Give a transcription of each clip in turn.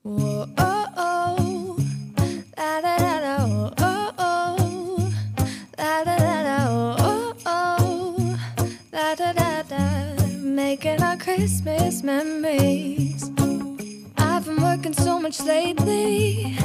Whoa, oh, oh. La, da, da, da, oh, oh, oh. La, da, da, da, oh, oh, oh. La, da, da, da. Making our Christmas memories. I've been working so much lately.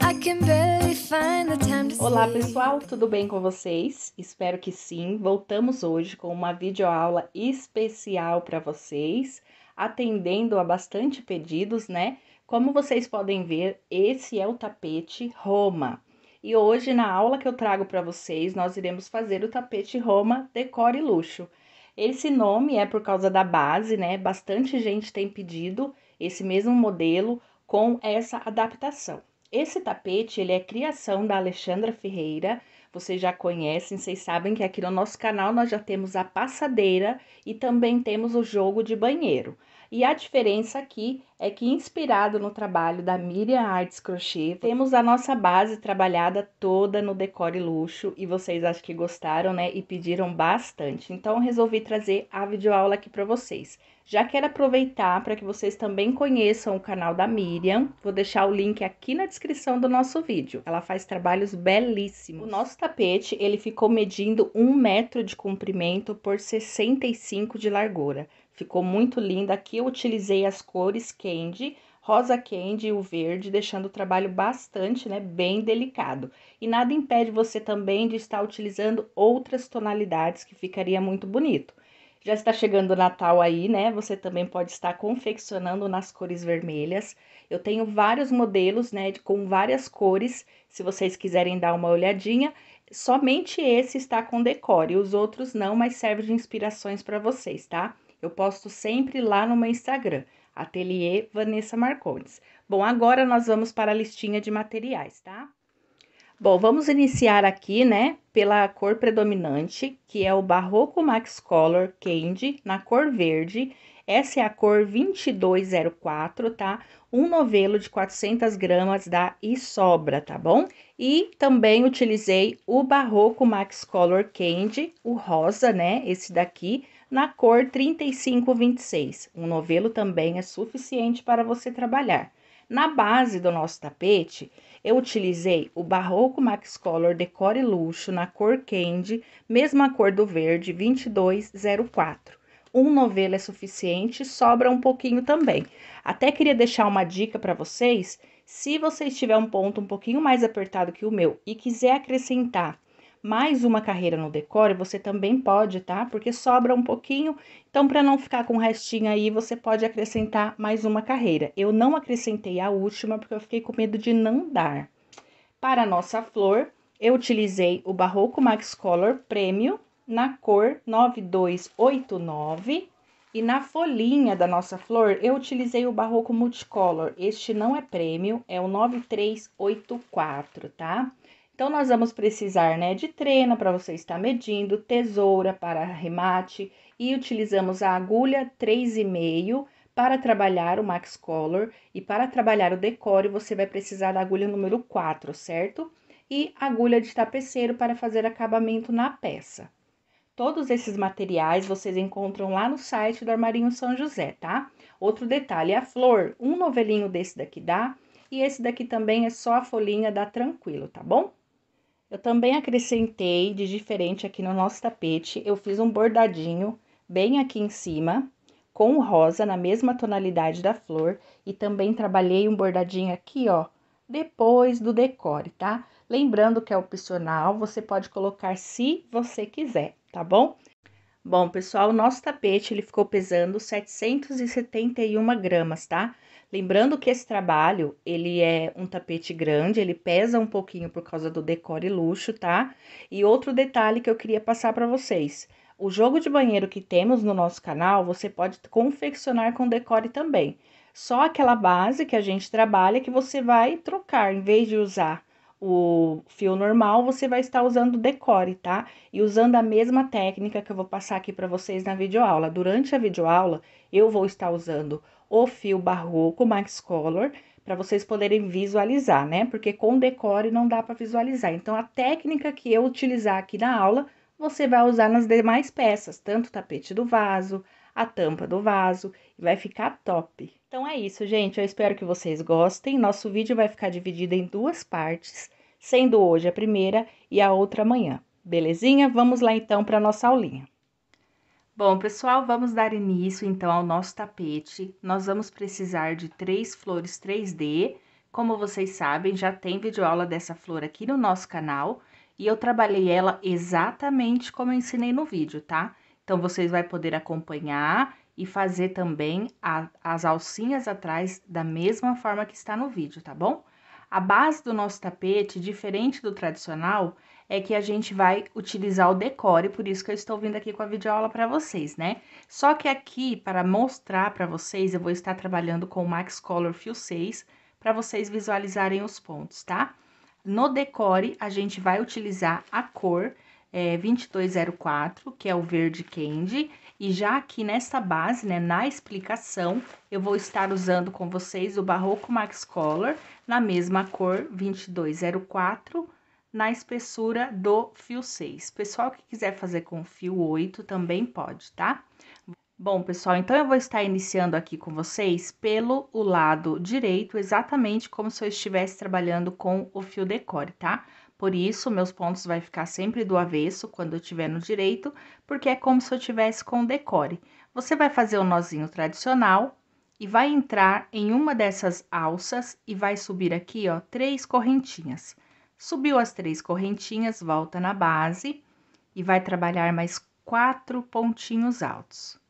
I can barely find the time to Olá sleep. pessoal, tudo bem com vocês? Espero que sim. Voltamos hoje com uma videoaula especial para vocês, atendendo a bastante pedidos, né? Como vocês podem ver, esse é o tapete Roma. E hoje, na aula que eu trago para vocês, nós iremos fazer o tapete Roma Decor e Luxo. Esse nome é por causa da base, né? Bastante gente tem pedido esse mesmo modelo com essa adaptação. Esse tapete, ele é criação da Alexandra Ferreira, vocês já conhecem, vocês sabem que aqui no nosso canal nós já temos a passadeira e também temos o jogo de banheiro. E a diferença aqui é que, inspirado no trabalho da Miriam Artes Crochê, temos a nossa base trabalhada toda no Decor e Luxo, e vocês acho que gostaram, né, e pediram bastante. Então, eu resolvi trazer a videoaula aqui para vocês. Já quero aproveitar para que vocês também conheçam o canal da Miriam, vou deixar o link aqui na descrição do nosso vídeo. Ela faz trabalhos belíssimos. O nosso tapete, ele ficou medindo 1 metro de comprimento por 65 de largura. Ficou muito linda. Aqui eu utilizei as cores Candy, rosa Candy e o verde, deixando o trabalho bastante, né, bem delicado. E nada impede você também de estar utilizando outras tonalidades, que ficaria muito bonito. Já está chegando o Natal aí, né? Você também pode estar confeccionando nas cores vermelhas. Eu tenho vários modelos, né, com várias cores. Se vocês quiserem dar uma olhadinha, somente esse está com decore, os outros não, mas serve de inspirações para vocês, tá? Eu posto sempre lá no meu Instagram, Ateliê Vanessa Marcondes. Bom, agora nós vamos para a listinha de materiais, tá? Bom, vamos iniciar aqui, né, pela cor predominante, que é o Barroco Max Color Candy, na cor verde. Essa é a cor 2204, tá? Um novelo de 400 gramas da Isobra, tá bom? E também utilizei o Barroco Max Color Candy, o rosa, né, esse daqui, na cor 3526. Um novelo também é suficiente para você trabalhar. Na base do nosso tapete, eu utilizei o Barroco Max Color Decor e Luxo na cor Candy, mesma cor do verde, 2204. Um novelo é suficiente, sobra um pouquinho também. Até queria deixar uma dica para vocês, se vocês tiver um ponto um pouquinho mais apertado que o meu e quiser acrescentar mais uma carreira no decore, você também pode, tá? Porque sobra um pouquinho, então para não ficar com restinho aí, você pode acrescentar mais uma carreira. Eu não acrescentei a última porque eu fiquei com medo de não dar. Para a nossa flor, eu utilizei o Barroco Max Color Premium na cor 9289 e na folhinha da nossa flor eu utilizei o Barroco Multicolor. Este não é Premium, é o 9384, tá? Então, nós vamos precisar, né, de trena para você estar medindo, tesoura para arremate e utilizamos a agulha 3,5 para trabalhar o Max Color e para trabalhar o decore você vai precisar da agulha número 4, certo? E agulha de tapeceiro para fazer acabamento na peça. Todos esses materiais vocês encontram lá no site do Armarinho São José, tá? Outro detalhe, a flor, um novelinho desse daqui dá, e esse daqui também é só a folhinha, dá tranquilo, tá bom? Eu também acrescentei de diferente aqui no nosso tapete, eu fiz um bordadinho bem aqui em cima, com rosa, na mesma tonalidade da flor, e também trabalhei um bordadinho aqui, ó, depois do decore, tá? Lembrando que é opcional, você pode colocar se você quiser, tá bom? Bom, pessoal, o nosso tapete, ele ficou pesando 771 gramas, tá? Lembrando que esse trabalho, ele é um tapete grande, ele pesa um pouquinho por causa do decore luxo, tá? E outro detalhe que eu queria passar para vocês. O jogo de banheiro que temos no nosso canal, você pode confeccionar com decore também. Só aquela base que a gente trabalha que você vai trocar, em vez de usar o fio normal, você vai estar usando decore, tá? E usando a mesma técnica que eu vou passar aqui para vocês na videoaula. Durante a videoaula, eu vou estar usando o fio Barroco Max Color, para vocês poderem visualizar, né? Porque com decore não dá para visualizar. Então, a técnica que eu utilizar aqui na aula, você vai usar nas demais peças, tanto o tapete do vaso, a tampa do vaso e vai ficar top. Então é isso, gente, eu espero que vocês gostem. Nosso vídeo vai ficar dividido em duas partes, sendo hoje a primeira e a outra amanhã. Belezinha? Vamos lá então para nossa aulinha. Bom, pessoal, vamos dar início então ao nosso tapete. Nós vamos precisar de 3 flores 3D. Como vocês sabem, já tem videoaula dessa flor aqui no nosso canal e eu trabalhei ela exatamente como eu ensinei no vídeo, tá? Então, vocês vão poder acompanhar e fazer também as alcinhas atrás da mesma forma que está no vídeo, tá bom? A base do nosso tapete, diferente do tradicional, é que a gente vai utilizar o decore, por isso que eu estou vindo aqui com a videoaula para vocês, né? Só que aqui, para mostrar para vocês, eu vou estar trabalhando com o Max Color Fio 6, para vocês visualizarem os pontos, tá? No decore, a gente vai utilizar a cor 2204, que é o verde candy, e já aqui nessa base, né, na explicação, eu vou estar usando com vocês o Barroco Max Color, na mesma cor 2204, na espessura do fio 6. Pessoal que quiser fazer com fio 8 também pode, tá? Bom, pessoal, então eu vou estar iniciando aqui com vocês pelo lado direito, exatamente como se eu estivesse trabalhando com o fio decore, tá? Por isso, meus pontos vai ficar sempre do avesso quando eu estiver no direito, porque é como se eu tivesse com o decore. Você vai fazer o nozinho tradicional e vai entrar em uma dessas alças e vai subir aqui, ó, 3 correntinhas. Subiu as 3 correntinhas, volta na base e vai trabalhar mais 4 pontinhos altos.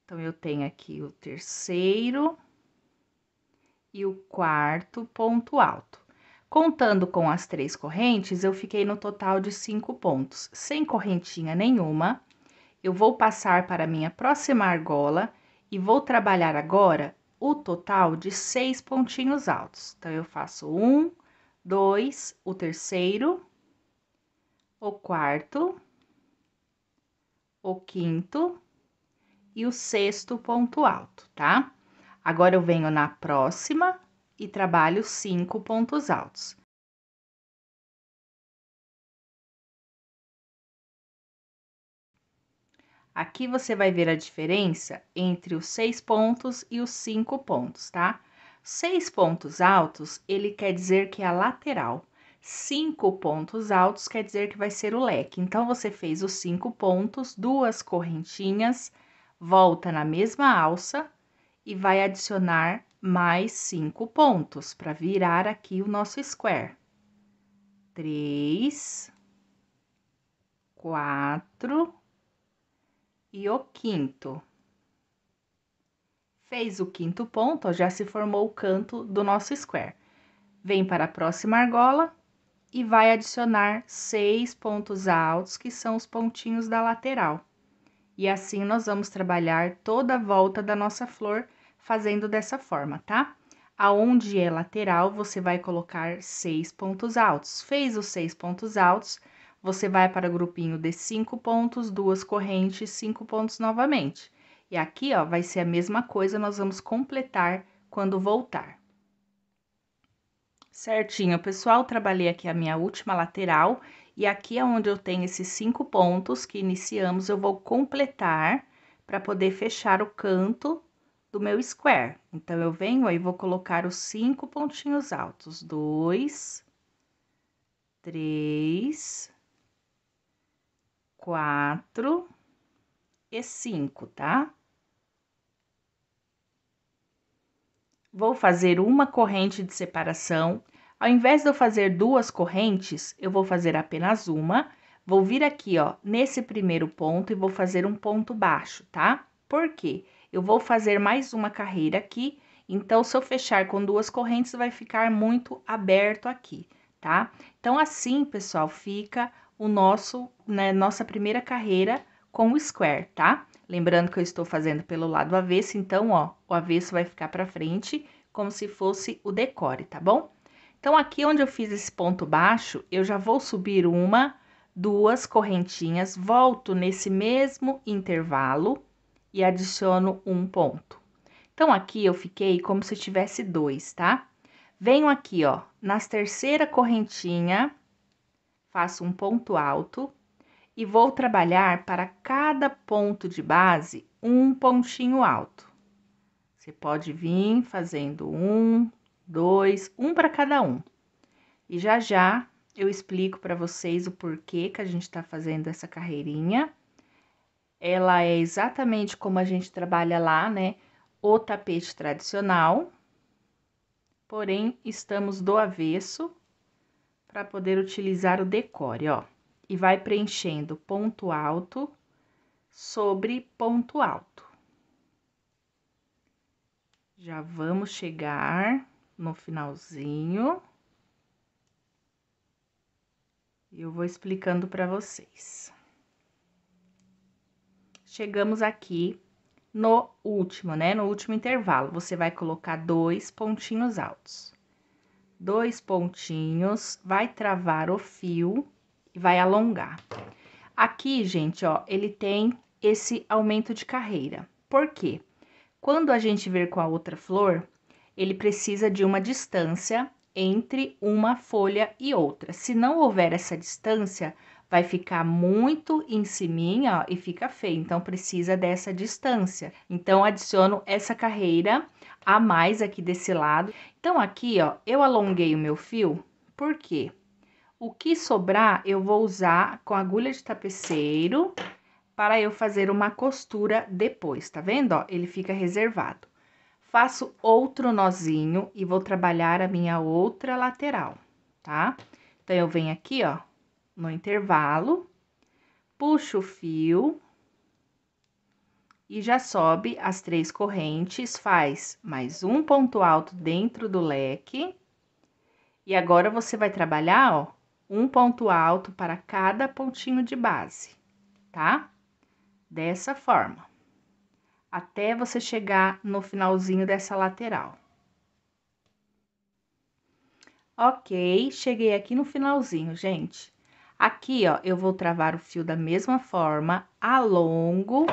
Então, eu tenho aqui o terceiro e o quarto ponto alto. Contando com as 3 correntes, eu fiquei no total de 5 pontos. Sem correntinha nenhuma, eu vou passar para a minha próxima argola e vou trabalhar agora o total de 6 pontinhos altos. Então, eu faço 1, 2, o terceiro, o quarto, o quinto e o 6º ponto alto, tá? Agora, eu venho na próxima e trabalho 5 pontos altos. Aqui, você vai ver a diferença entre os 6 pontos e os 5 pontos, tá? 6 pontos altos, ele quer dizer que é a lateral. 5 pontos altos quer dizer que vai ser o leque. Então, você fez os 5 pontos, 2 correntinhas, volta na mesma alça e vai adicionar mais 5 pontos para virar aqui o nosso square. 3, 4 e o quinto. Fez o quinto ponto, ó, já se formou o canto do nosso square. Vem para a próxima argola e vai adicionar 6 pontos altos, que são os pontinhos da lateral. E assim, nós vamos trabalhar toda a volta da nossa flor, fazendo dessa forma, tá? Aonde é lateral, você vai colocar 6 pontos altos. Fez os 6 pontos altos, você vai para o grupinho de 5 pontos, 2 correntes, 5 pontos novamente. E aqui, ó, vai ser a mesma coisa, nós vamos completar quando voltar. Certinho, pessoal, trabalhei aqui a minha última lateral, e aqui é onde eu tenho esses 5 pontos que iniciamos, eu vou completar para poder fechar o canto do meu square. Então, eu venho aí, vou colocar os 5 pontinhos altos, 2, 3, 4 e 5, tá? Vou fazer uma corrente de separação. Ao invés de eu fazer 2 correntes, eu vou fazer apenas uma. Vou vir aqui, ó, nesse primeiro ponto e vou fazer um ponto baixo, tá? Por quê? Eu vou fazer mais uma carreira aqui, então, se eu fechar com 2 correntes, vai ficar muito aberto aqui, tá? Então, assim, pessoal, fica o nosso, né, nossa primeira carreira com o square, tá? Lembrando que eu estou fazendo pelo lado avesso, então, ó, o avesso vai ficar pra frente, como se fosse o decore, tá bom? Então, aqui onde eu fiz esse ponto baixo, eu já vou subir 1, 2 correntinhas, volto nesse mesmo intervalo e adiciono 1 ponto. Então, aqui eu fiquei como se tivesse 2, tá? Venho aqui, ó, nas terceira correntinha, faço um ponto alto E vou trabalhar para cada ponto de base um pontinho alto. Você pode vir fazendo 1, 2, um para cada um. E já já eu explico para vocês o porquê que a gente tá fazendo essa carreirinha. Ela é exatamente como a gente trabalha lá, né? O tapete tradicional. Porém, estamos do avesso para poder utilizar o decore, ó. E vai preenchendo ponto alto sobre ponto alto. Já vamos chegar no finalzinho. E eu vou explicando para vocês. Chegamos aqui no último, né? No último intervalo, você vai colocar 2 pontinhos altos. 2 pontinhos, vai travar o fio e vai alongar. Aqui, gente, ó, ele tem esse aumento de carreira. Por quê? Quando a gente vir com a outra flor, ele precisa de uma distância entre uma folha e outra. Se não houver essa distância, vai ficar muito em cima, ó, e fica feio. Então, precisa dessa distância. Então, adiciono essa carreira a mais aqui desse lado. Então, aqui, ó, eu alonguei o meu fio, por quê? O que sobrar, eu vou usar com agulha de tapeceiro para eu fazer uma costura depois, tá vendo, ó? Ele fica reservado. Faço outro nozinho e vou trabalhar a minha outra lateral, tá? Então, eu venho aqui, ó, no intervalo, puxo o fio e já sobe as 3 correntes, faz mais um ponto alto dentro do leque. E agora, você vai trabalhar, ó, um ponto alto para cada pontinho de base, tá? Dessa forma, até você chegar no finalzinho dessa lateral. Ok, cheguei aqui no finalzinho, gente. Aqui, ó, eu vou travar o fio da mesma forma, alongo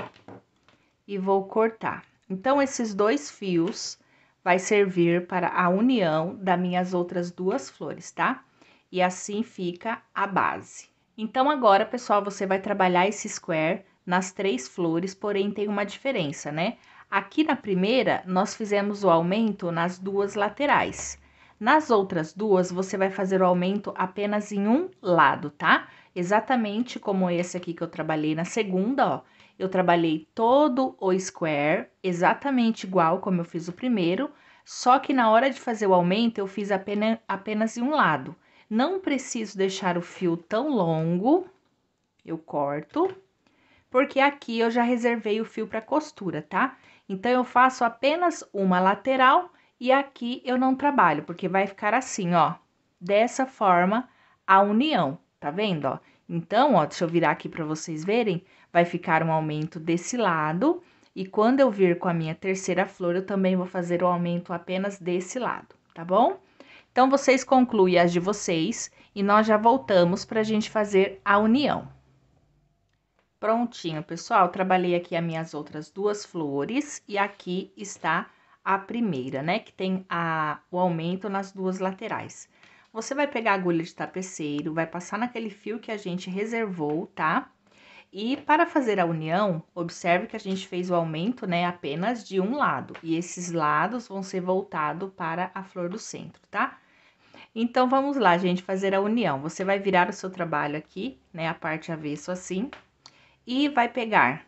e vou cortar. Então, esses 2 fios vai servir para a união das minhas outras 2 flores, tá? E assim fica a base. Então, agora, pessoal, você vai trabalhar esse square nas 3 flores, porém tem uma diferença, né? Aqui na primeira, nós fizemos o aumento nas 2 laterais. Nas outras 2, você vai fazer o aumento apenas em um lado, tá? Exatamente como esse aqui que eu trabalhei na segunda, ó. Eu trabalhei todo o square, exatamente igual como eu fiz o primeiro, só que na hora de fazer o aumento, eu fiz apenas em um lado. Não preciso deixar o fio tão longo, eu corto, porque aqui eu já reservei o fio para costura, tá? Então, eu faço apenas uma lateral e aqui eu não trabalho, porque vai ficar assim, ó, dessa forma a união, tá vendo, ó? Então, ó, deixa eu virar aqui para vocês verem, vai ficar um aumento desse lado, e quando eu vir com a minha terceira flor, eu também vou fazer o aumento apenas desse lado, tá bom? Então, vocês concluem as de vocês e nós já voltamos pra gente fazer a união. Prontinho, pessoal, trabalhei aqui as minhas outras 2 flores e aqui está a primeira, né, que tem o aumento nas 2 laterais. Você vai pegar a agulha de tapeceiro, vai passar naquele fio que a gente reservou, tá? E para fazer a união, observe que a gente fez o aumento, né, apenas de um lado. E esses lados vão ser voltados para a flor do centro, tá? Então, vamos lá, gente, fazer a união. Você vai virar o seu trabalho aqui, né, a parte avesso assim. E vai pegar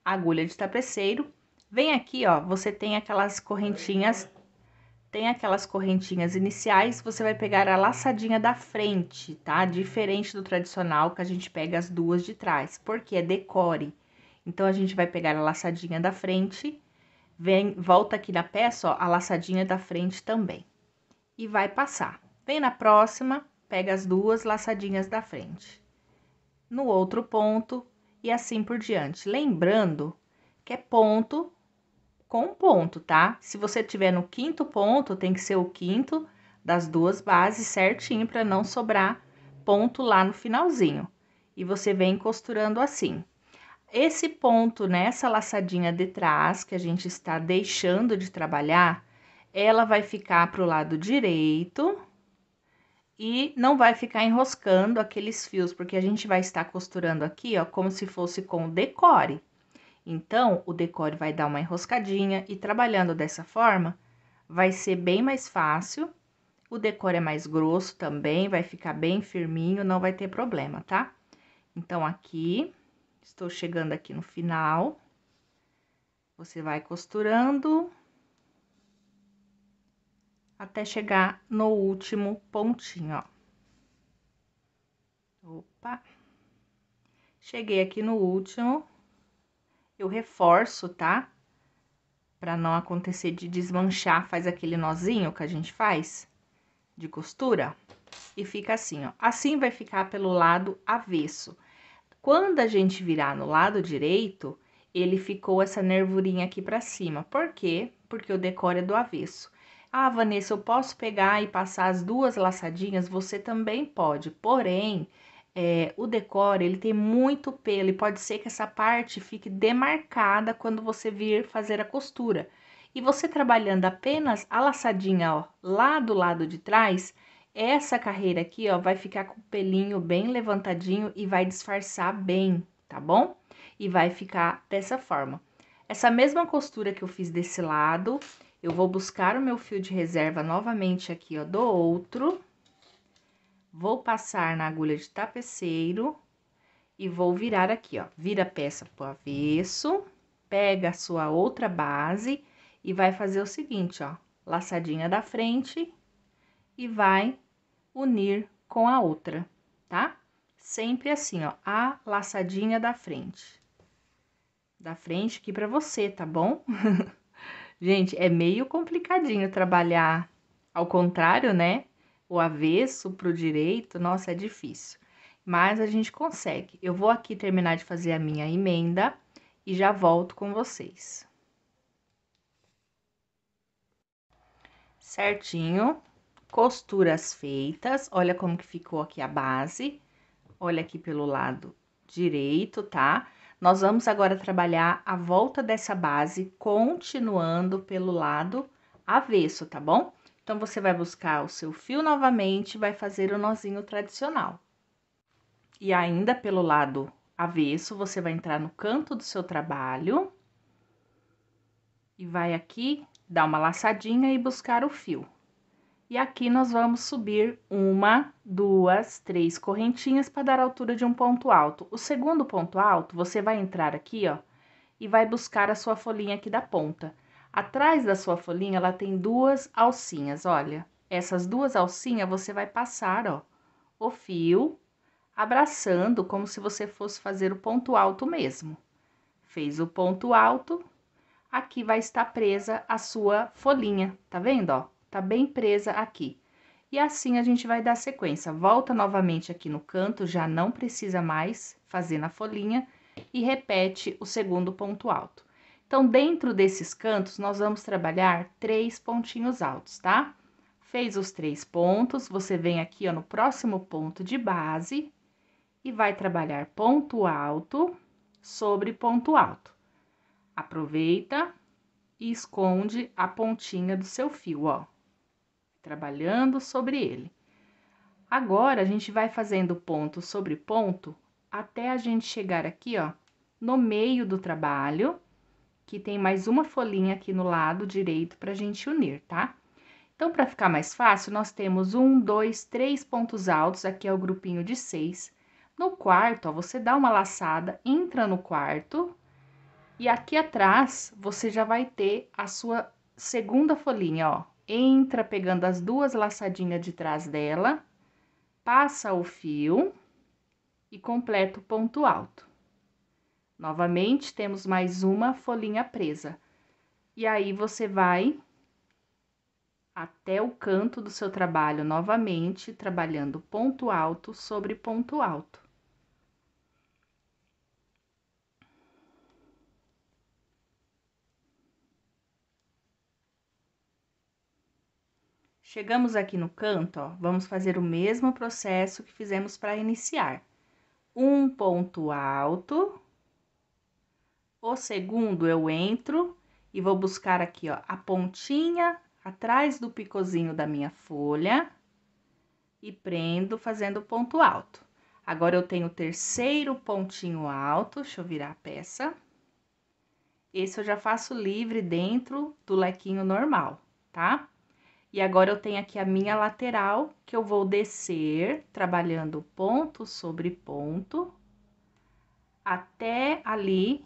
a agulha de tapeceiro. Vem aqui, ó, você tem aquelas correntinhas iniciais, você vai pegar a laçadinha da frente, tá? Diferente do tradicional, que a gente pega as 2 de trás, porque é decore. Então, a gente vai pegar a laçadinha da frente, volta aqui na peça, ó, a laçadinha da frente também. E vai passar. Vem na próxima, pega as 2 laçadinhas da frente. No outro ponto, e assim por diante. Lembrando que é ponto com ponto, tá? Se você tiver no 5º ponto, tem que ser o 5º das 2 bases certinho para não sobrar ponto lá no finalzinho. E você vem costurando assim. Esse ponto nessa laçadinha de trás que a gente está deixando de trabalhar, ela vai ficar pro lado direito E não vai ficar enroscando aqueles fios, porque a gente vai estar costurando aqui, ó, como se fosse com decore. Então, o decore vai dar uma enroscadinha e trabalhando dessa forma, vai ser bem mais fácil. O decore é mais grosso também, vai ficar bem firminho, não vai ter problema, tá? Então, aqui, estou chegando aqui no final. Você vai costurando até chegar no último pontinho, ó. Opa! Cheguei aqui no último, eu reforço, tá? Pra não acontecer de desmanchar, faz aquele nozinho que a gente faz de costura e fica assim, ó. Assim vai ficar pelo lado avesso. Quando a gente virar no lado direito, ele ficou essa nervurinha aqui pra cima. Por quê? Porque o decore é do avesso. Ah, Vanessa, eu posso pegar e passar as duas laçadinhas? Você também pode, porém, o decore, ele tem muito pelo e pode ser que essa parte fique demarcada quando você vir fazer a costura. E você trabalhando apenas a laçadinha, ó, lá do lado de trás, essa carreira aqui, ó, vai ficar com o pelinho bem levantadinho e vai disfarçar bem, tá bom? E vai ficar dessa forma. Essa mesma costura que eu fiz desse lado, eu vou buscar o meu fio de reserva novamente aqui, ó, do outro. Vou passar na agulha de tapeceiro e vou virar aqui, ó. Vira a peça pro avesso, pega a sua outra base e vai fazer o seguinte, ó. Laçadinha da frente e vai unir com a outra, tá? Sempre assim, ó, a laçadinha da frente. Da frente aqui pra você, tá bom? Gente, é meio complicadinho trabalhar ao contrário, né? O avesso pro direito, nossa, é difícil. Mas a gente consegue. Eu vou aqui terminar de fazer a minha emenda e já volto com vocês. Certinho, costuras feitas, olha como que ficou aqui a base. Olha aqui pelo lado direito, tá? Nós vamos agora trabalhar a volta dessa base, continuando pelo lado avesso, tá bom? Então, você vai buscar o seu fio novamente, vai fazer o nozinho tradicional. E ainda pelo lado avesso, você vai entrar no canto do seu trabalho. E vai aqui, dar uma laçadinha e buscar o fio. E aqui nós vamos subir uma, duas, três correntinhas para dar a altura de um ponto alto. O segundo ponto alto, você vai entrar aqui, ó, e vai buscar a sua folhinha aqui da ponta. Atrás da sua folhinha, ela tem duas alcinhas, olha. Essas duas alcinhas, você vai passar, ó, o fio, abraçando, como se você fosse fazer o ponto alto mesmo. Fez o ponto alto, aqui vai estar presa a sua folhinha, tá vendo, ó? Tá bem presa aqui. E assim a gente vai dar sequência. Volta novamente aqui no canto, já não precisa mais fazer na folhinha, e repete o segundo ponto alto. Então, dentro desses cantos, nós vamos trabalhar 3 pontinhos altos, tá? Fez os 3 pontos, você vem aqui, ó, no próximo ponto de base, e vai trabalhar ponto alto sobre ponto alto. Aproveita e esconde a pontinha do seu fio, ó. Trabalhando sobre ele. Agora, a gente vai fazendo ponto sobre ponto, até a gente chegar aqui, ó, no meio do trabalho, que tem mais uma folhinha aqui no lado direito pra gente unir, tá? Então, pra ficar mais fácil, nós temos 1, 2, 3 pontos altos, aqui é o grupinho de 6. No quarto, ó, você dá uma laçada, entra no quarto, e aqui atrás, você já vai ter a sua segunda folhinha, ó. Entra pegando as duas laçadinhas de trás dela, passa o fio e completa o ponto alto. Novamente, temos mais uma folhinha presa. E aí, você vai até o canto do seu trabalho novamente, trabalhando ponto alto sobre ponto alto. Chegamos aqui no canto, ó, vamos fazer o mesmo processo que fizemos para iniciar. Um ponto alto. O segundo, eu entro e vou buscar aqui, ó, a pontinha atrás do picozinho da minha folha. e prendo fazendo ponto alto. Agora, eu tenho o terceiro pontinho alto, deixa eu virar a peça. Esse eu já faço livre dentro do lequinho normal, tá? E agora, eu tenho aqui a minha lateral, que eu vou descer, trabalhando ponto sobre ponto, até ali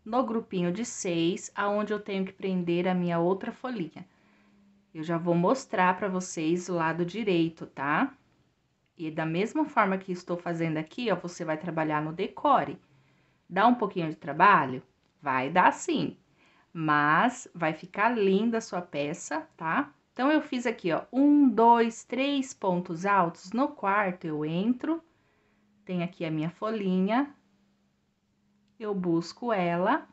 no grupinho de 6, aonde eu tenho que prender a minha outra folhinha. Eu já vou mostrar pra vocês o lado direito, tá? E da mesma forma que estou fazendo aqui, ó, você vai trabalhar no decore. Dá um pouquinho de trabalho? Vai dar sim, mas vai ficar linda a sua peça, tá? Então, eu fiz aqui, ó, 1, 2, 3 pontos altos. No quarto, eu entro, tem aqui a minha folhinha, eu busco ela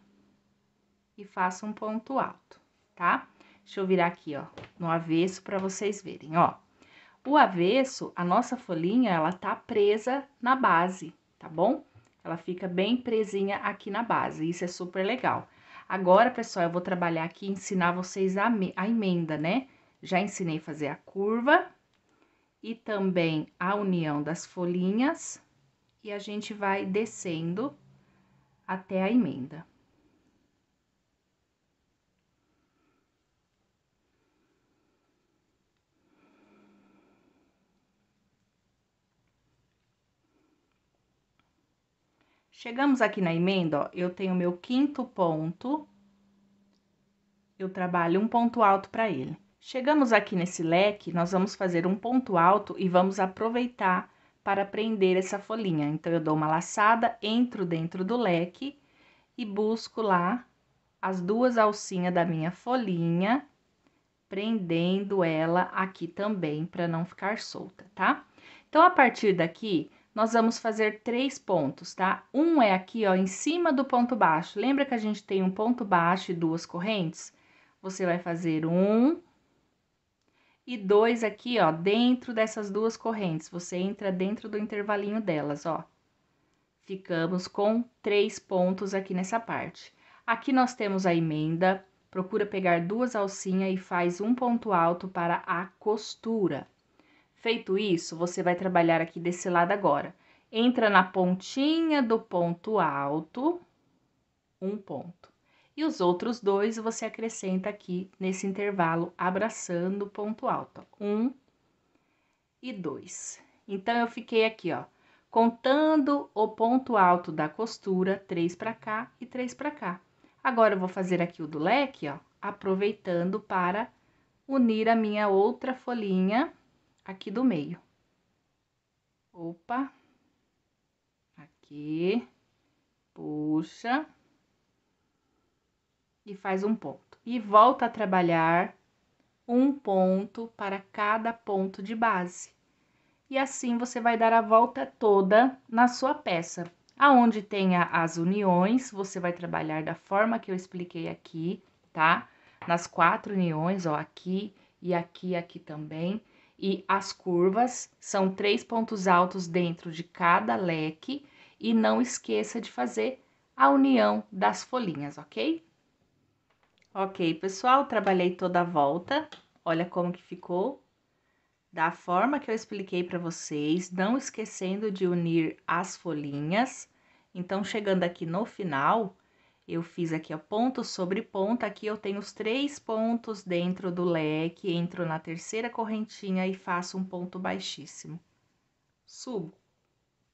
e faço um ponto alto, tá? Deixa eu virar aqui, ó, no avesso pra vocês verem, ó. O avesso, a nossa folhinha, ela tá presa na base, tá bom? Ela fica bem presinha aqui na base, isso é super legal. Agora, pessoal, eu vou trabalhar aqui e ensinar vocês a emenda, né? Já ensinei a fazer a curva e também a união das folhinhas, e a gente vai descendo até a emenda. Chegamos aqui na emenda, ó, eu tenho meu quinto ponto, eu trabalho um ponto alto para ele. Chegamos aqui nesse leque, nós vamos fazer um ponto alto e vamos aproveitar para prender essa folhinha. Então, eu dou uma laçada, entro dentro do leque e busco lá as duas alcinhas da minha folhinha, prendendo ela aqui também, para não ficar solta, tá? Então, a partir daqui, nós vamos fazer 3 pontos, tá? Um é aqui, ó, em cima do ponto baixo. Lembra que a gente tem um ponto baixo e 2 correntes? Você vai fazer 1 e 2 aqui, ó, dentro dessas 2 correntes. Você entra dentro do intervalinho delas, ó. Ficamos com 3 pontos aqui nessa parte. Aqui nós temos a emenda. Procura pegar 2 alcinhas e faz um ponto alto para a costura. Feito isso, você vai trabalhar aqui desse lado agora. Entra na pontinha do ponto alto, um ponto. E os outros 2 você acrescenta aqui nesse intervalo, abraçando o ponto alto. 1 e 2. Então, eu fiquei aqui, ó, contando o ponto alto da costura, 3 pra cá e 3 pra cá. Agora, eu vou fazer aqui o do leque, ó, aproveitando para unir a minha outra folhinha aqui do meio. Opa, aqui, puxa, e faz um ponto. E volta a trabalhar um ponto para cada ponto de base. E assim, você vai dar a volta toda na sua peça. Aonde tenha as uniões, você vai trabalhar da forma que eu expliquei aqui, tá? Nas 4 uniões, ó, aqui e aqui também. E as curvas são 3 pontos altos dentro de cada leque. E não esqueça de fazer a união das folhinhas, ok? Ok, pessoal, trabalhei toda a volta. Olha como que ficou. Da forma que eu expliquei para vocês, não esquecendo de unir as folhinhas. Então, chegando aqui no final, eu fiz aqui, ó, ponto sobre ponto. Aqui eu tenho os 3 pontos dentro do leque, entro na terceira correntinha e faço um ponto baixíssimo. Subo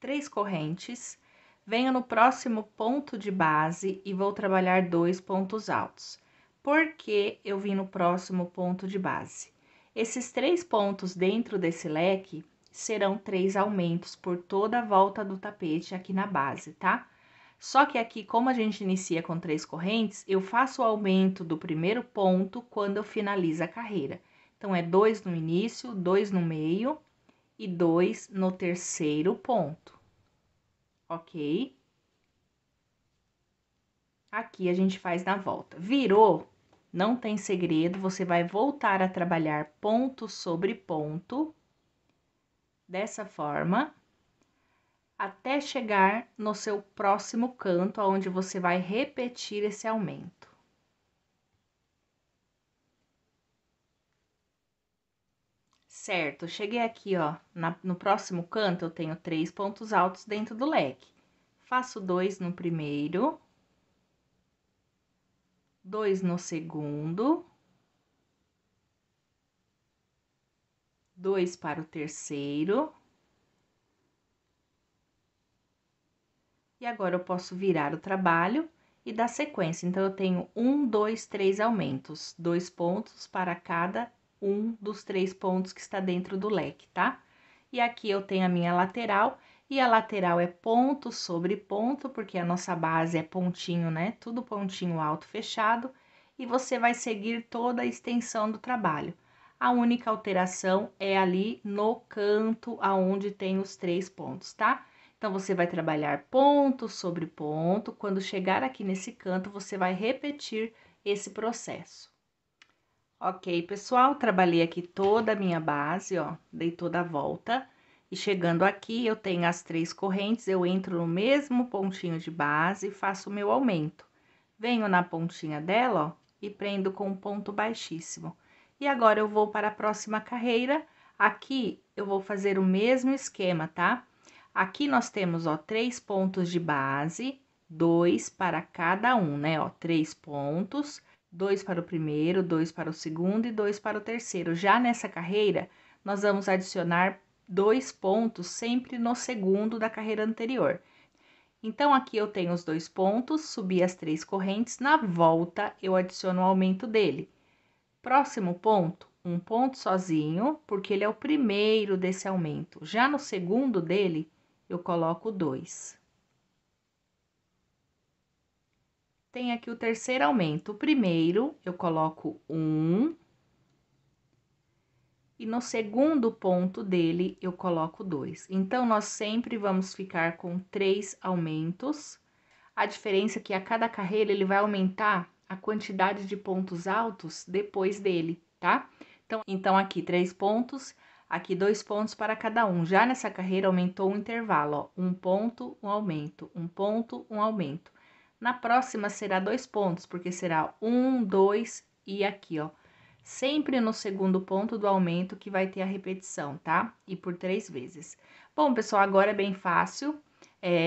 3 correntes, venho no próximo ponto de base e vou trabalhar 2 pontos altos. Por que eu vim no próximo ponto de base? Esses 3 pontos dentro desse leque serão 3 aumentos por toda a volta do tapete aqui na base, tá? Só que aqui, como a gente inicia com 3 correntes, eu faço o aumento do primeiro ponto quando eu finalizo a carreira. Então, é 2 no início, 2 no meio e 2 no terceiro ponto, ok? Aqui a gente faz na volta. Virou? Não tem segredo, você vai voltar a trabalhar ponto sobre ponto, dessa forma, até chegar no seu próximo canto, onde você vai repetir esse aumento. Certo, cheguei aqui, ó, no próximo canto eu tenho 3 pontos altos dentro do leque. Faço 2 no primeiro, 2 no segundo, 2 para o terceiro. E agora eu posso virar o trabalho e dar sequência. Então, eu tenho 1, 2, 3 aumentos, 2 pontos para cada um dos 3 pontos que está dentro do leque, tá? E aqui eu tenho a minha lateral, e a lateral é ponto sobre ponto, porque a nossa base é pontinho, né? Tudo pontinho alto fechado, e você vai seguir toda a extensão do trabalho. A única alteração é ali no canto aonde tem os 3 pontos, tá? Então, você vai trabalhar ponto sobre ponto. Quando chegar aqui nesse canto, você vai repetir esse processo. Ok, pessoal, trabalhei aqui toda a minha base, ó, dei toda a volta. E chegando aqui, eu tenho as 3 correntes, eu entro no mesmo pontinho de base e faço o meu aumento. Venho na pontinha dela, ó, e prendo com um ponto baixíssimo. E agora, eu vou para a próxima carreira. Aqui, eu vou fazer o mesmo esquema, tá? Aqui nós temos, ó, 3 pontos de base, 2 para cada um, né, ó, 3 pontos, 2 para o primeiro, 2 para o segundo e 2 para o terceiro. Já nessa carreira, nós vamos adicionar 2 pontos sempre no segundo da carreira anterior. Então, aqui eu tenho os 2 pontos, subi as 3 correntes, na volta eu adiciono o aumento dele. Próximo ponto, um ponto sozinho, porque ele é o primeiro desse aumento. Já no segundo dele, eu coloco 2. Tem aqui o terceiro aumento. O primeiro, eu coloco 1. E no segundo ponto dele, eu coloco 2. Então, nós sempre vamos ficar com 3 aumentos. A diferença é que a cada carreira, ele vai aumentar a quantidade de pontos altos depois dele, tá? Então aqui 3 pontos, aqui 2 pontos para cada um. Já nessa carreira, aumentou o intervalo, ó. 1 ponto, um aumento, 1 ponto, um aumento. Na próxima, será 2 pontos, porque será 1, 2 e aqui, ó. Sempre no segundo ponto do aumento que vai ter a repetição, tá? E por 3 vezes. Bom, pessoal, agora é bem fácil.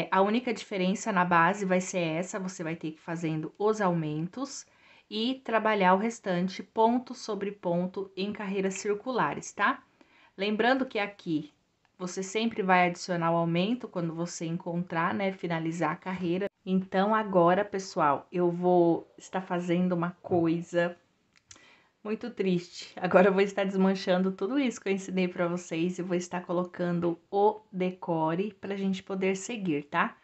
A única diferença na base vai ser essa, você vai ter que ir fazendo os aumentos e trabalhar o restante ponto sobre ponto em carreiras circulares, tá? Lembrando que aqui você sempre vai adicionar o aumento quando você encontrar, né, finalizar a carreira. Então, agora, pessoal, eu vou estar fazendo uma coisa muito triste. Agora eu vou estar desmanchando tudo isso que eu ensinei para vocês e vou estar colocando o decore pra gente poder seguir, tá?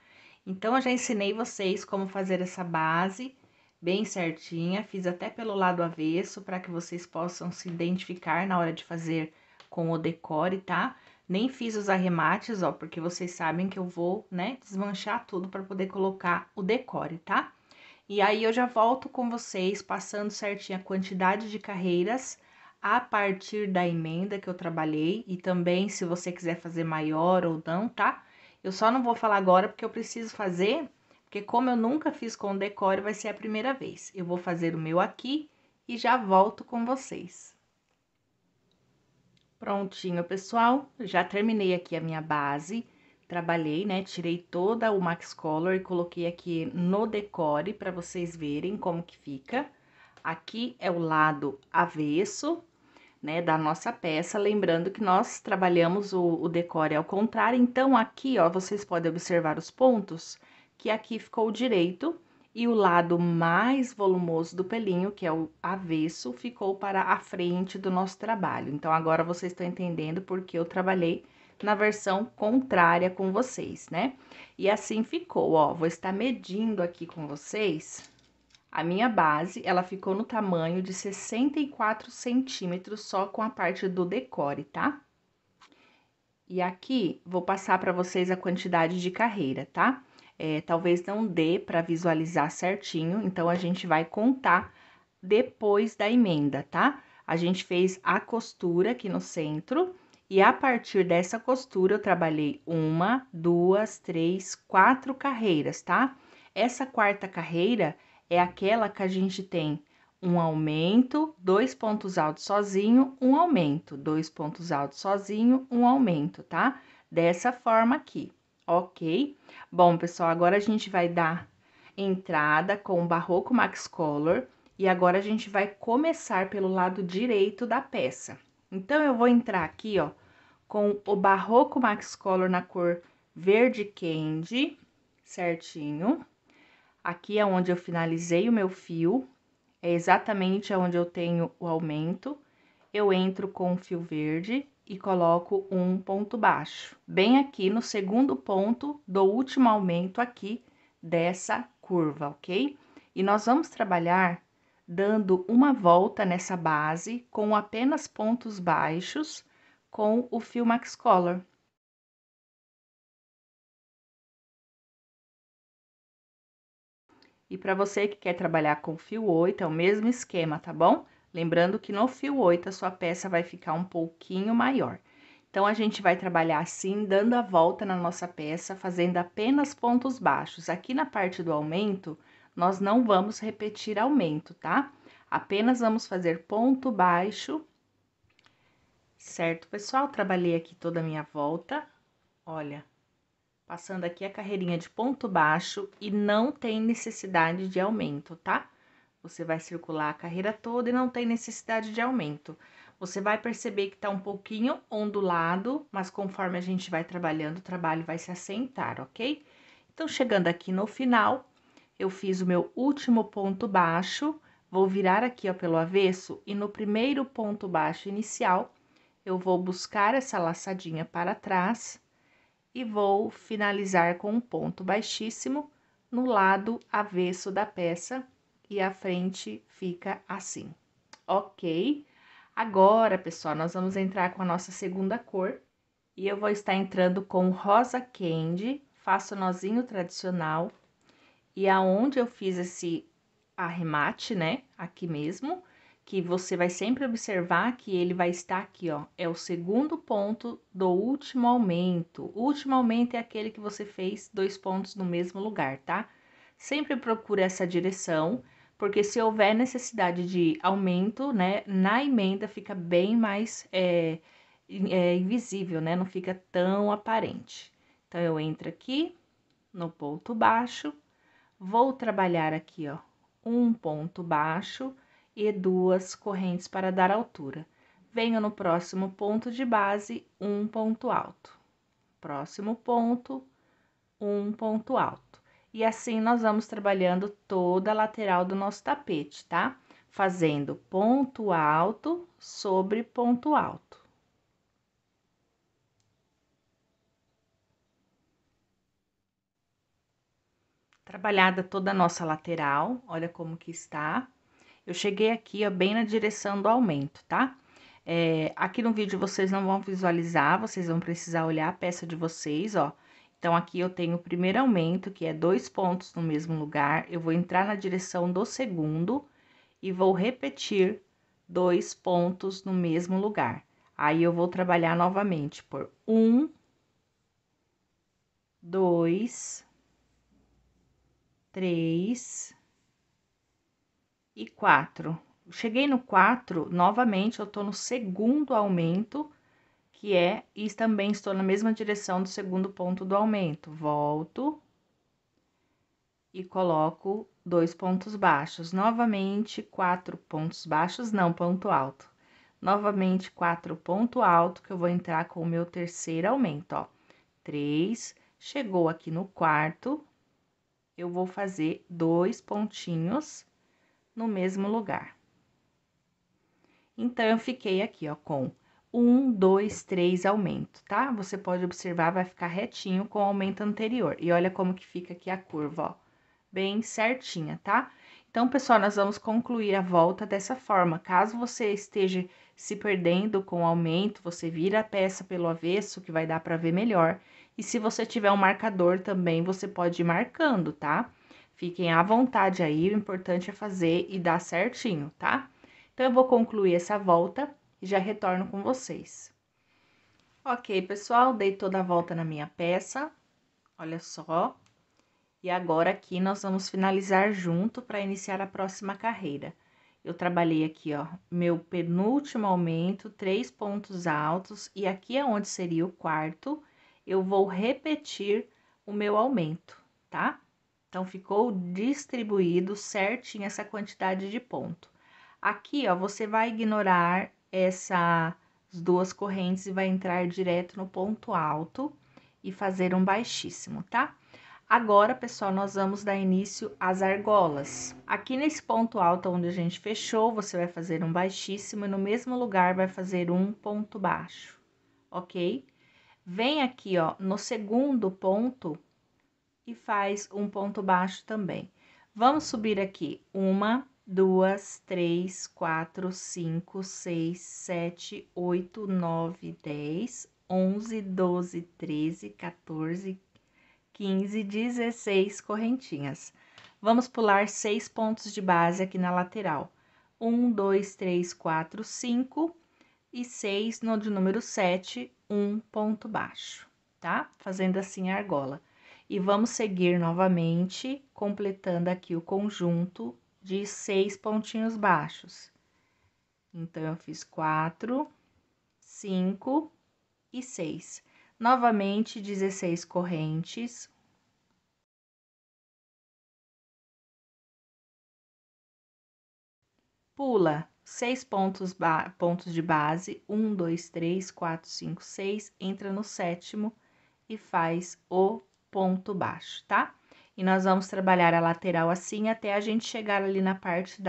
Então, eu já ensinei vocês como fazer essa base bem certinha, fiz até pelo lado avesso para que vocês possam se identificar na hora de fazer com o decore, tá? Nem fiz os arremates, ó, porque vocês sabem que eu vou, né, desmanchar tudo para poder colocar o decore, tá? E aí, eu já volto com vocês, passando certinho a quantidade de carreiras a partir da emenda que eu trabalhei. E também, se você quiser fazer maior ou não, tá? Eu só não vou falar agora, porque eu preciso fazer, porque como eu nunca fiz com decore, vai ser a primeira vez. Eu vou fazer o meu aqui e já volto com vocês. Prontinho, pessoal, já terminei aqui a minha base. Trabalhei, né? Tirei toda o Max Color e coloquei aqui no decore para vocês verem como que fica. Aqui é o lado avesso, né, da nossa peça. Lembrando que nós trabalhamos o decore ao contrário. Então, aqui, ó, vocês podem observar os pontos, que aqui ficou direito. E o lado mais volumoso do pelinho, que é o avesso, ficou para a frente do nosso trabalho. Então, agora vocês estão entendendo porque eu trabalhei na versão contrária com vocês, né? E assim ficou, ó, vou estar medindo aqui com vocês. A minha base, ela ficou no tamanho de 64 centímetros só com a parte do decore, tá? E aqui, vou passar para vocês a quantidade de carreira, tá? Talvez não dê para visualizar certinho, então a gente vai contar depois da emenda, tá? A gente fez a costura aqui no centro. E a partir dessa costura, eu trabalhei 1, 2, 3, 4 carreiras, tá? Essa quarta carreira é aquela que a gente tem um aumento, 2 pontos altos sozinho, um aumento, 2 pontos altos sozinho, um aumento, tá? Dessa forma aqui, ok? Bom, pessoal, agora a gente vai dar entrada com o Barroco Max Color e agora a gente vai começar pelo lado direito da peça. Então, eu vou entrar aqui, ó, com o Barroco Max Color na cor verde candy, certinho. Aqui é onde eu finalizei o meu fio. É exatamente onde eu tenho o aumento, eu entro com o fio verde e coloco um ponto baixo, bem aqui no segundo ponto do último aumento aqui dessa curva, ok? E nós vamos trabalhar dando uma volta nessa base com apenas pontos baixos com o fio Max Color. E para você que quer trabalhar com fio 8, é o mesmo esquema, tá bom? Lembrando que no fio 8 a sua peça vai ficar um pouquinho maior. Então, a gente vai trabalhar assim, dando a volta na nossa peça, fazendo apenas pontos baixos. Aqui na parte do aumento, nós não vamos repetir aumento, tá? Apenas vamos fazer ponto baixo. Certo, pessoal? Trabalhei aqui toda a minha volta. Olha, passando aqui a carreirinha de ponto baixo e não tem necessidade de aumento, tá? Você vai circular a carreira toda e não tem necessidade de aumento. Você vai perceber que tá um pouquinho ondulado, mas conforme a gente vai trabalhando, o trabalho vai se assentar, ok? Então, chegando aqui no final, eu fiz o meu último ponto baixo, vou virar aqui, ó, pelo avesso, e no primeiro ponto baixo inicial, eu vou buscar essa laçadinha para trás e vou finalizar com um ponto baixíssimo no lado avesso da peça e a frente fica assim, ok? Agora, pessoal, nós vamos entrar com a nossa segunda cor e eu vou estar entrando com rosa candy, faço nozinho tradicional e aonde eu fiz esse arremate, né, aqui mesmo, que você vai sempre observar que ele vai estar aqui, ó, é o segundo ponto do último aumento. O último aumento é aquele que você fez 2 pontos no mesmo lugar, tá? Sempre procure essa direção, porque se houver necessidade de aumento, né, na emenda fica bem mais invisível, né, não fica tão aparente. Então, eu entro aqui no ponto baixo, vou trabalhar aqui, ó, um ponto baixo e 2 correntes para dar altura. Venho no próximo ponto de base, um ponto alto. Próximo ponto, um ponto alto. E assim nós vamos trabalhando toda a lateral do nosso tapete, tá? Fazendo ponto alto sobre ponto alto. Trabalhada toda a nossa lateral, olha como que está. Eu cheguei aqui, ó, bem na direção do aumento, tá? Aqui no vídeo vocês não vão visualizar, vocês vão precisar olhar a peça de vocês, ó. Então, aqui eu tenho o primeiro aumento, que é 2 pontos no mesmo lugar. Eu vou entrar na direção do segundo e vou repetir 2 pontos no mesmo lugar. Aí, eu vou trabalhar novamente por 1, 2, 3 e 4. Cheguei no 4, novamente, eu tô no segundo aumento, e também estou na mesma direção do segundo ponto do aumento. Volto e coloco 2 pontos baixos. Novamente, 4 pontos baixos, não, ponto alto. Novamente, 4 ponto alto, que eu vou entrar com o meu terceiro aumento, ó. 3, chegou aqui no quarto, eu vou fazer 2 pontinhos no mesmo lugar. Então, eu fiquei aqui, ó, com 1, 2, 3 aumento, tá? Você pode observar, vai ficar retinho com o aumento anterior. E olha como que fica aqui a curva, ó, bem certinha, tá? Então, pessoal, nós vamos concluir a volta dessa forma. Caso você esteja se perdendo com o aumento, você vira a peça pelo avesso, que vai dar pra ver melhor. E se você tiver um marcador também, você pode ir marcando, tá? Fiquem à vontade aí, o importante é fazer e dar certinho, tá? Então, eu vou concluir essa volta e já retorno com vocês. Ok, pessoal, dei toda a volta na minha peça, olha só. E agora, aqui, nós vamos finalizar junto para iniciar a próxima carreira. eu trabalhei aqui, ó, meu penúltimo aumento, 3 pontos altos, e aqui é onde seria o quarto, eu vou repetir o meu aumento, tá? Então, ficou distribuído certinho essa quantidade de ponto. Aqui, ó, você vai ignorar essas duas correntes e vai entrar direto no ponto alto e fazer um baixíssimo, tá? Agora, pessoal, nós vamos dar início às argolas. Aqui nesse ponto alto onde a gente fechou, você vai fazer um baixíssimo e no mesmo lugar vai fazer um ponto baixo, ok? Vem aqui, ó, no segundo ponto e faz um ponto baixo também. Vamos subir aqui, 1, 2, 3, 4, 5, 6, 7, 8, 9, 10, 11, 12, 13, 14, 15, 16 correntinhas. Vamos pular 6 pontos de base aqui na lateral. 1, 2, 3, 4, 5 e 6 no de número 7, um ponto baixo, tá? Fazendo assim a argola. E vamos seguir novamente, completando aqui o conjunto de 6 pontinhos baixos. Então, eu fiz 4, 5 e 6. Novamente, 16 correntes. Pula 6 pontos de base, 1, 2, 3, 4, 5, 6, entra no sétimo e faz o ponto baixo, tá? E nós vamos trabalhar a lateral assim até a gente chegar ali na parte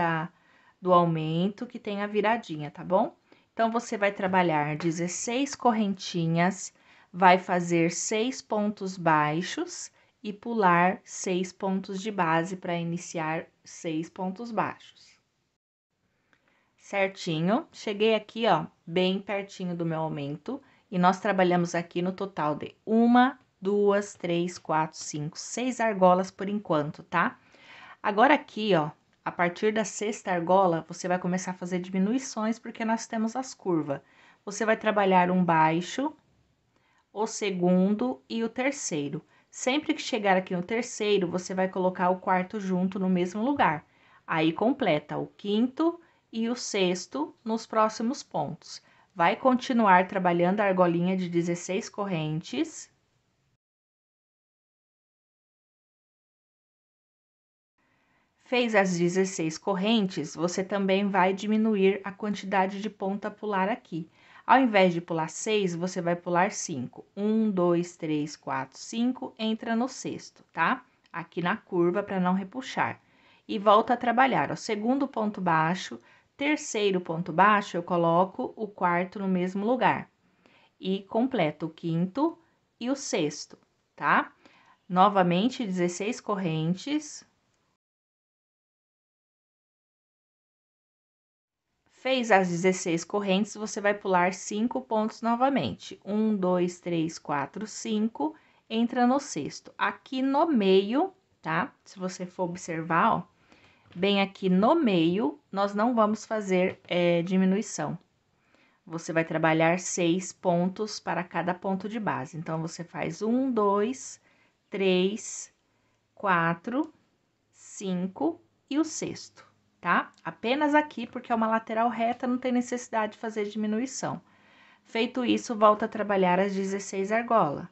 do aumento que tem a viradinha, tá bom? Então, você vai trabalhar 16 correntinhas, vai fazer 6 pontos baixos e pular 6 pontos de base para iniciar 6 pontos baixos. Certinho, cheguei aqui, ó, bem pertinho do meu aumento, e nós trabalhamos aqui no total de 1, 2, 3, 4, 5, 6 argolas por enquanto, tá? Agora aqui, ó, a partir da sexta argola, você vai começar a fazer diminuições, porque nós temos as curvas. Você vai trabalhar um baixo, o segundo e o terceiro. Sempre que chegar aqui no terceiro, você vai colocar o quarto junto no mesmo lugar. Aí, completa o quinto e o sexto nos próximos pontos. Vai continuar trabalhando a argolinha de 16 correntes. Fez as 16 correntes, você também vai diminuir a quantidade de ponta a pular aqui. Ao invés de pular 6, você vai pular 5. 1, 2, 3, 4, 5, entra no sexto, tá? Aqui na curva para não repuxar. E volta a trabalhar, ó, segundo ponto baixo, terceiro ponto baixo, eu coloco o quarto no mesmo lugar. E completo o quinto e o sexto, tá? Novamente, 16 correntes. Fez as 16 correntes, você vai pular 5 pontos novamente. 1, 2, 3, 4, 5, entra no sexto. Aqui no meio, tá? Se você for observar, ó, bem aqui no meio, nós não vamos fazer diminuição. Você vai trabalhar 6 pontos para cada ponto de base. Então, você faz 1, 2, 3, 4, 5 e o sexto, tá? Apenas aqui, porque é uma lateral reta, não tem necessidade de fazer diminuição. Feito isso, volta a trabalhar as 16 argolas.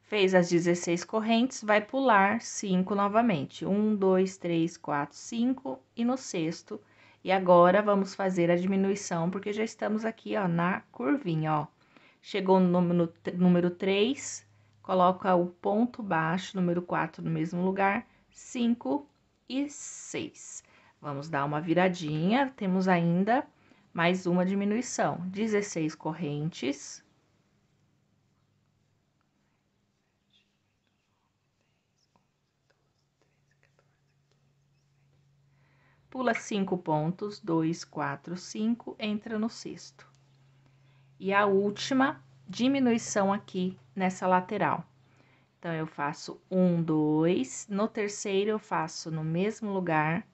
Fez as 16 correntes, vai pular 5 novamente. 1, 2, 3, 4, 5 e no sexto. E agora, vamos fazer a diminuição, porque já estamos aqui, ó, na curvinha, ó. Chegou no número 3, coloca o ponto baixo, número 4 no mesmo lugar, 5 e 6. Vamos dar uma viradinha, temos ainda mais uma diminuição. 16 correntes. Pula 5 pontos, 2, 4, 5, entra no sexto. E a última diminuição aqui nessa lateral. Então, eu faço 1, 2, no terceiro eu faço no mesmo lugar,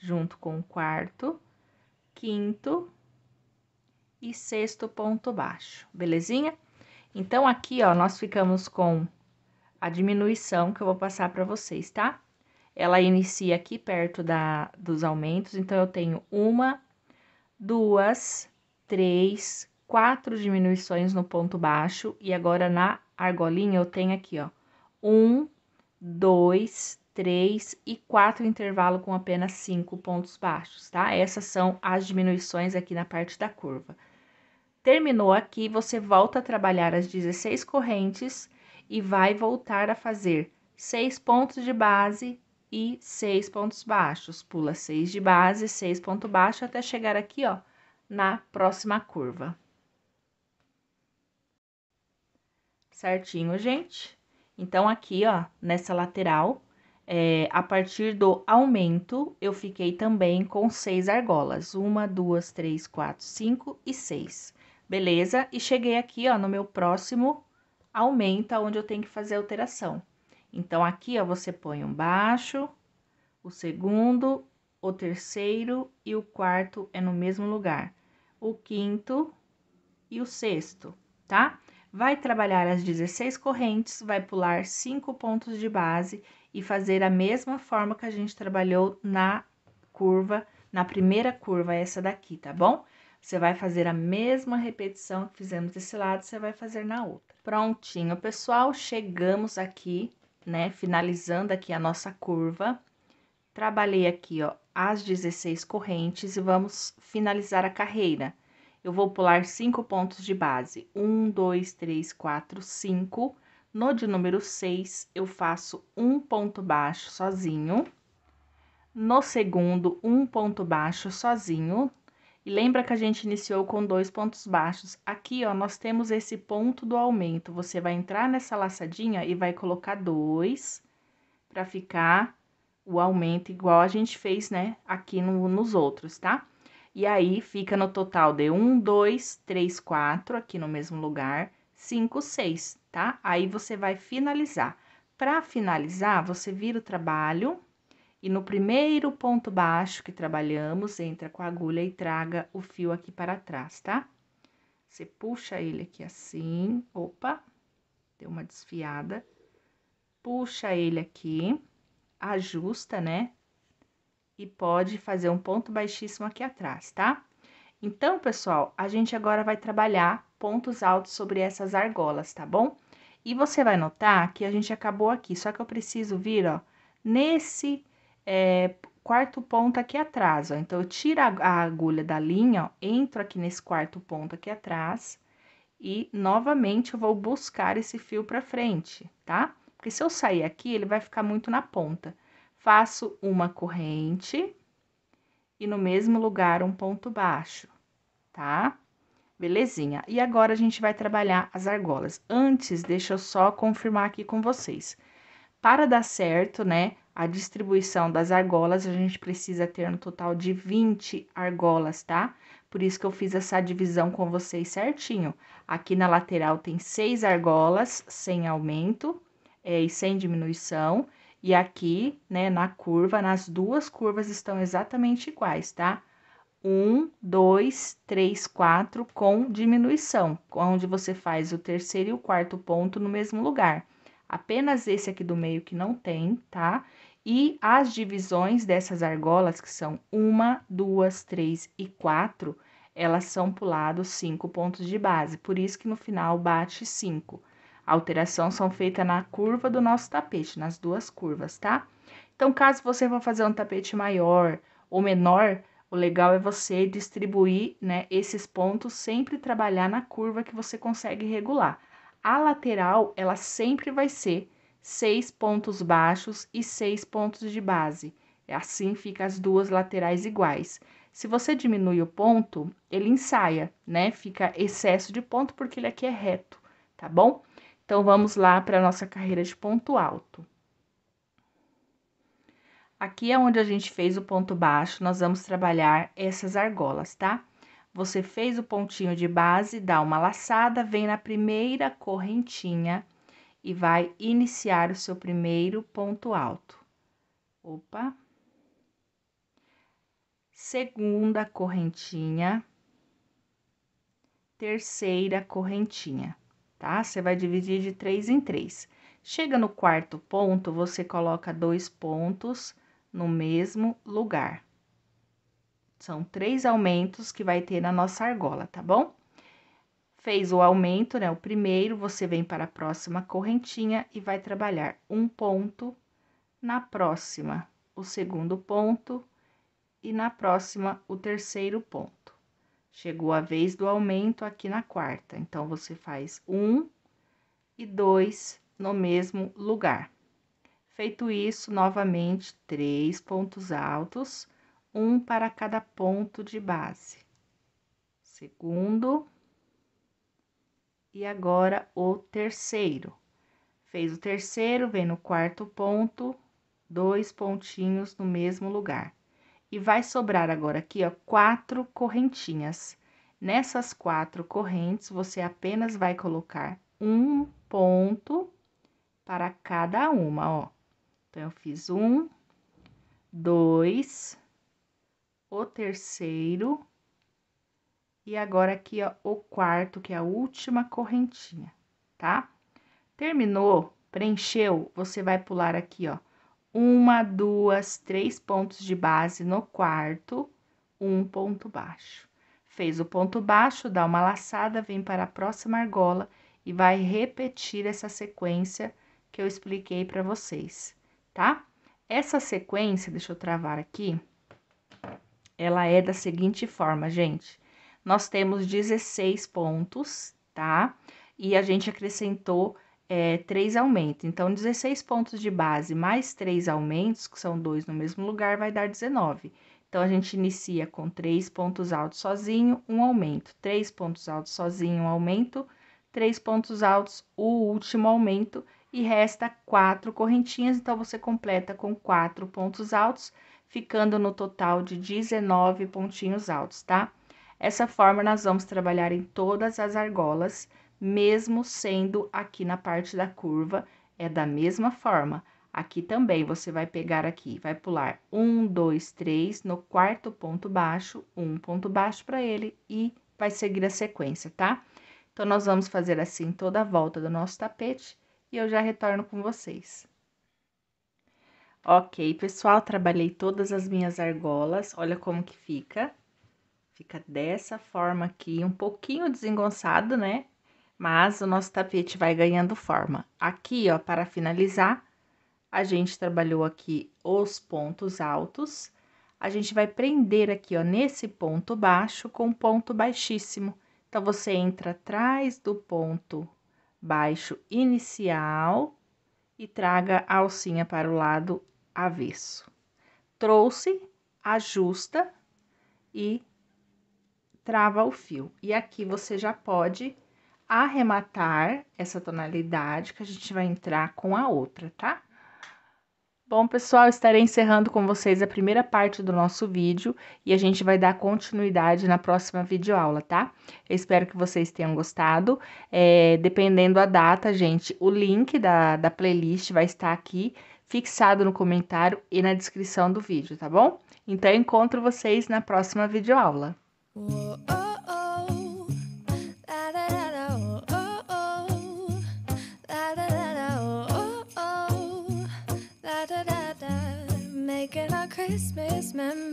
junto com o quarto, quinto e sexto ponto baixo, belezinha? Então, aqui, ó, nós ficamos com a diminuição que eu vou passar para vocês, tá? Ela inicia aqui perto dos aumentos, então eu tenho 1, 2, 3, 4 diminuições no ponto baixo, e agora na argolinha eu tenho aqui, ó, 1, 2, 3 e 4 intervalo com apenas 5 pontos baixos, tá? Essas são as diminuições aqui na parte da curva. Terminou aqui, você volta a trabalhar as 16 correntes e vai voltar a fazer 6 pontos de base e 6 pontos baixos. Pula 6 de base, 6 pontos baixos, até chegar aqui, ó, na próxima curva. Certinho, gente? Então, aqui, ó, nessa lateral, a partir do aumento, eu fiquei também com 6 argolas. 1, 2, 3, 4, 5 e 6. Beleza? E cheguei aqui, ó, no meu próximo aumento, onde eu tenho que fazer a alteração. Então, aqui, ó, você põe um baixo, o segundo, o terceiro e o quarto é no mesmo lugar. O quinto e o sexto, tá? Vai trabalhar as 16 correntes, vai pular 5 pontos de base e fazer a mesma forma que a gente trabalhou na curva, na primeira curva, essa daqui, tá bom? Você vai fazer a mesma repetição que fizemos desse lado, você vai fazer na outra. Prontinho, pessoal, chegamos aqui, né, finalizando aqui a nossa curva. Trabalhei aqui, ó, as 16 correntes e vamos finalizar a carreira. Eu vou pular 5 pontos de base, 1, 2, 3, 4, 5. No de número 6, eu faço um ponto baixo sozinho. No segundo, um ponto baixo sozinho. E lembra que a gente iniciou com 2 pontos baixos. Aqui, ó, nós temos esse ponto do aumento. Você vai entrar nessa laçadinha e vai colocar 2 para ficar o aumento igual a gente fez, né, aqui nos outros, tá? E aí, fica no total de 1, 2, 3, 4, aqui no mesmo lugar, 5, 6, tá? Aí, você vai finalizar. Para finalizar, você vira o trabalho e no primeiro ponto baixo que trabalhamos, entra com a agulha e traga o fio aqui para trás, tá? Você puxa ele aqui assim, opa, deu uma desfiada. Puxa ele aqui, ajusta, né? E pode fazer um ponto baixíssimo aqui atrás, tá? Então, pessoal, a gente agora vai trabalhar pontos altos sobre essas argolas, tá bom? E você vai notar que a gente acabou aqui, só que eu preciso vir, ó, nesse quarto ponto aqui atrás, ó. Então, eu tiro a agulha da linha, ó, entro aqui nesse quarto ponto aqui atrás e, novamente, eu vou buscar esse fio pra frente, tá? Porque se eu sair aqui, ele vai ficar muito na ponta. Faço uma corrente e no mesmo lugar um ponto baixo, tá? Belezinha. E agora a gente vai trabalhar as argolas. Antes, deixa eu só confirmar aqui com vocês. Para dar certo, né, a distribuição das argolas, a gente precisa ter no total de 20 argolas, tá? Por isso que eu fiz essa divisão com vocês certinho. Aqui na lateral tem 6 argolas sem aumento e sem diminuição. E aqui, né, na curva, nas duas curvas estão exatamente iguais, tá? 1, 2, 3, 4 com diminuição, onde você faz o terceiro e o quarto ponto no mesmo lugar. Apenas esse aqui do meio que não tem, tá? E as divisões dessas argolas, que são 1, 2, 3 e 4, elas são pulados 5 pontos de base, por isso que no final bate 5. A alteração são feitas na curva do nosso tapete, nas duas curvas, tá? Então, caso você vá fazer um tapete maior ou menor, o legal é você distribuir, né, esses pontos, sempre trabalhar na curva que você consegue regular. A lateral, ela sempre vai ser 6 pontos baixos e 6 pontos de base. Assim fica as duas laterais iguais. Se você diminui o ponto, ele ensaia, né? Fica excesso de ponto porque ele aqui é reto, tá bom? Então, vamos lá para a nossa carreira de ponto alto. Aqui é onde a gente fez o ponto baixo, nós vamos trabalhar essas argolas, tá? Você fez o pontinho de base, dá uma laçada, vem na primeira correntinha e vai iniciar o seu primeiro ponto alto. Opa! Segunda correntinha, terceira correntinha, tá? Você vai dividir de 3 em 3. Chega no quarto ponto, você coloca 2 pontos no mesmo lugar. São 3 aumentos que vai ter na nossa argola, tá bom? Fez o aumento, né? O primeiro, você vem para a próxima correntinha e vai trabalhar um ponto na próxima, o segundo ponto, e na próxima, o terceiro ponto. Chegou a vez do aumento aqui na quarta, então, você faz 1 e 2 no mesmo lugar. Feito isso, novamente, 3 pontos altos, um para cada ponto de base. Segundo. E agora, o terceiro. Fez o terceiro, vem no quarto ponto, 2 pontinhos no mesmo lugar. E vai sobrar agora aqui, ó, 4 correntinhas. Nessas 4 correntes, você apenas vai colocar um ponto para cada uma, ó. Então, eu fiz 1, 2, o terceiro, e agora aqui, ó, o quarto, que é a última correntinha, tá? Terminou, preencheu, você vai pular aqui, ó, 1, 2, 3 pontos de base no quarto, um ponto baixo. Fez o ponto baixo, dá uma laçada, vem para a próxima argola e vai repetir essa sequência que eu expliquei para vocês, tá? Essa sequência, deixa eu travar aqui, ela é da seguinte forma, gente. Nós temos 16 pontos, tá? E a gente acrescentou 3 aumentos. Então, 16 pontos de base mais 3 aumentos, que são 2 no mesmo lugar, vai dar 19. Então, a gente inicia com 3 pontos altos sozinho, um aumento. 3 pontos altos sozinho, um aumento. 3 pontos altos, o último aumento. E resta 4 correntinhas, então, você completa com 4 pontos altos, ficando no total de 19 pontinhos altos, tá? Essa forma, nós vamos trabalhar em todas as argolas, mesmo sendo aqui na parte da curva, é da mesma forma. Aqui também, você vai pegar aqui, vai pular 1, 2, 3, no quarto ponto baixo, um ponto baixo para ele e vai seguir a sequência, tá? Então, nós vamos fazer assim toda a volta do nosso tapete e eu já retorno com vocês. Ok, pessoal, trabalhei todas as minhas argolas, olha como que fica. Fica dessa forma aqui, um pouquinho desengonçado, né? Mas o nosso tapete vai ganhando forma. Aqui, ó, para finalizar, a gente trabalhou aqui os pontos altos. A gente vai prender aqui, ó, nesse ponto baixo com ponto baixíssimo. Então, você entra atrás do ponto baixo inicial e traga a alcinha para o lado avesso. Trouxe, ajusta e trava o fio. E aqui você já pode arrematar essa tonalidade que a gente vai entrar com a outra, tá? Bom, pessoal, estarei encerrando com vocês a primeira parte do nosso vídeo e a gente vai dar continuidade na próxima videoaula, tá? Eu espero que vocês tenham gostado. Dependendo da data, gente, o link da playlist vai estar aqui fixado no comentário e na descrição do vídeo, tá bom? Então, eu encontro vocês na próxima videoaula. Whoa, oh, oh, la da da da, oh, oh, oh, la da da da, oh, oh, oh, la da da da, making our Christmas memories.